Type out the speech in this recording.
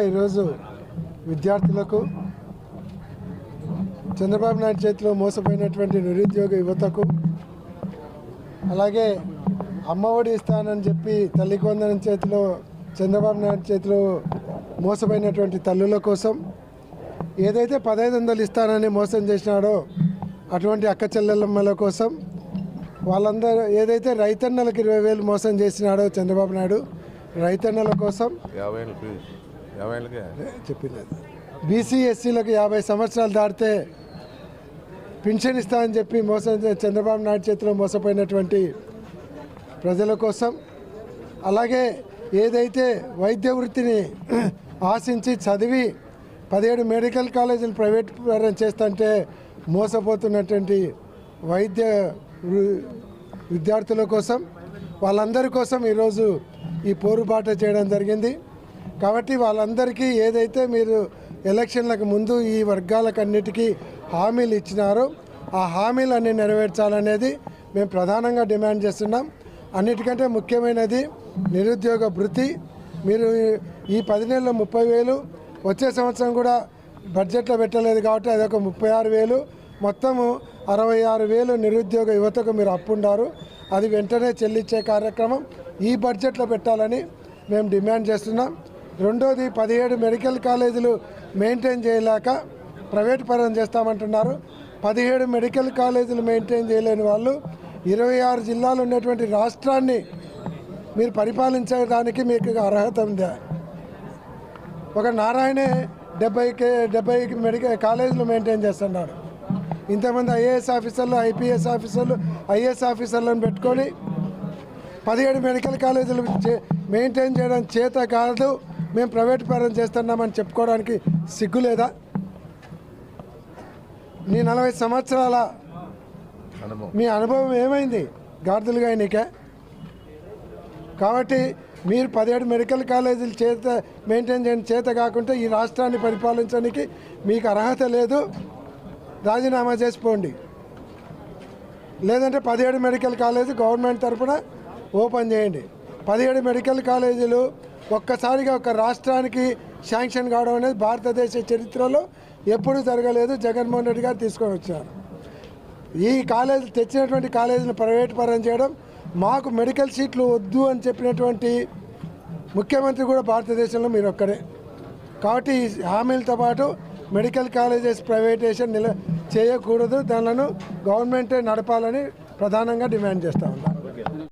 ఈరోజు విద్యార్థులకు చంద్రబాబు నాయుడు చేతిలో మోసపోయినటువంటి నిరుద్యోగ యువతకు అలాగే అమ్మఒడి ఇస్తానని చెప్పి తల్లికి వందనం చేతిలో చంద్రబాబు నాయుడు చేతిలో మోసపోయినటువంటి తల్లుల కోసం ఏదైతే 1500 ఇస్తానని మోసం చేసినాడో అటువంటి అక్క చెల్లెళ్ళమ్మల కోసం వాళ్ళందరూ ఏదైతే రైతన్నలకు 20,000 మోసం చేసినాడో చంద్రబాబు నాయుడు రైతన్నల కోసం చెప్పింది బీసీ ఎస్సీలకు 50 సంవత్సరాలు దాటితే పింఛన్ ఇస్తామని చెప్పి మోసం చంద్రబాబు నాయుడు చేతిలో మోసపోయినటువంటి ప్రజల కోసం అలాగే ఏదైతే వైద్య వృత్తిని ఆశించి చదివి 17 మెడికల్ కాలేజీలు ప్రైవేట్ పరం చేస్తుంటే మోసపోతున్నటువంటి వైద్య విద్యార్థుల కోసం వాళ్ళందరి కోసం ఈరోజు ఈ పోరుబాట చేయడం జరిగింది. కాబట్టి వాళ్ళందరికీ ఏదైతే మీరు ఎలక్షన్లకు ముందు ఈ వర్గాలకన్నిటికీ హామీలు ఇచ్చినారో ఆ హామీలన్నీ నెరవేర్చాలనేది మేము ప్రధానంగా డిమాండ్ చేస్తున్నాం. అన్నిటికంటే ముఖ్యమైనది నిరుద్యోగ భృతి. మీరు ఈ 10 నెలల్లో 30,000 వచ్చే సంవత్సరం కూడా బడ్జెట్లో పెట్టలేదు కాబట్టి అదొక 36,000 మొత్తము 66,000 నిరుద్యోగ యువతకు మీరు అప్పుండారు. అది వెంటనే చెల్లించే కార్యక్రమం ఈ బడ్జెట్లో పెట్టాలని మేము డిమాండ్ చేస్తున్నాం. రెండోది 17 మెడికల్ కాలేజీలు మెయింటైన్ చేయలేక ప్రైవేట్ పరం చేస్తామంటున్నారు. 17 మెడికల్ కాలేజీలు మెయింటైన్ చేయలేని వాళ్ళు 26 జిల్లాలు ఉన్నటువంటి రాష్ట్రాన్ని మీరు పరిపాలించడానికి మీకు అర్హత ఉందా? ఒక నారాయణే 70 మెడికల్ కాలేజీలు మెయింటైన్ చేస్తున్నాడు. ఇంతమంది ఐఏఎస్ ఆఫీసర్లు, ఐపీఎస్ ఆఫీసర్లు, ఐఏఎస్ ఆఫీసర్లను పెట్టుకొని 17 మెడికల్ కాలేజీలు మెయింటైన్ చేయడం చేత కాదు, మేము ప్రైవేట్ పరం చేస్తున్నామని చెప్పుకోవడానికి సిగ్గు లేదా? నీ 40 సంవత్సరాల మీ అనుభవం ఏమైంది గాడిదలుగా నీకే? కాబట్టి మీరు 17 మెడికల్ కాలేజీలు చేత మెయింటైన్ చేయడం చేత కాకుంటే ఈ రాష్ట్రాన్ని పరిపాలించడానికి మీకు అర్హత లేదు, రాజీనామా చేసిపోండి. లేదంటే 17 మెడికల్ కాలేజీ గవర్నమెంట్ తరఫున ఓపెన్ చేయండి. 17 మెడికల్ కాలేజీలు ఒక్కసారిగా ఒక రాష్ట్రానికి శాంక్షన్ కావడం అనేది భారతదేశ చరిత్రలో ఎప్పుడూ జరగలేదు. జగన్మోహన్ రెడ్డి గారు తీసుకొని వచ్చారు. ఈ కాలేజీ తెచ్చినటువంటి కాలేజీని ప్రైవేట్ పరం చేయడం, మాకు మెడికల్ సీట్లు వద్దు అని చెప్పినటువంటి ముఖ్యమంత్రి కూడా భారతదేశంలో మీరు ఒక్కరే. కాబట్టి ఈ హామీలతో పాటు మెడికల్ కాలేజెస్ ప్రైవేటేషన్ చేయకూడదు, దానిలను గవర్నమెంటే నడపాలని ప్రధానంగా డిమాండ్ చేస్తూ ఉన్నాం.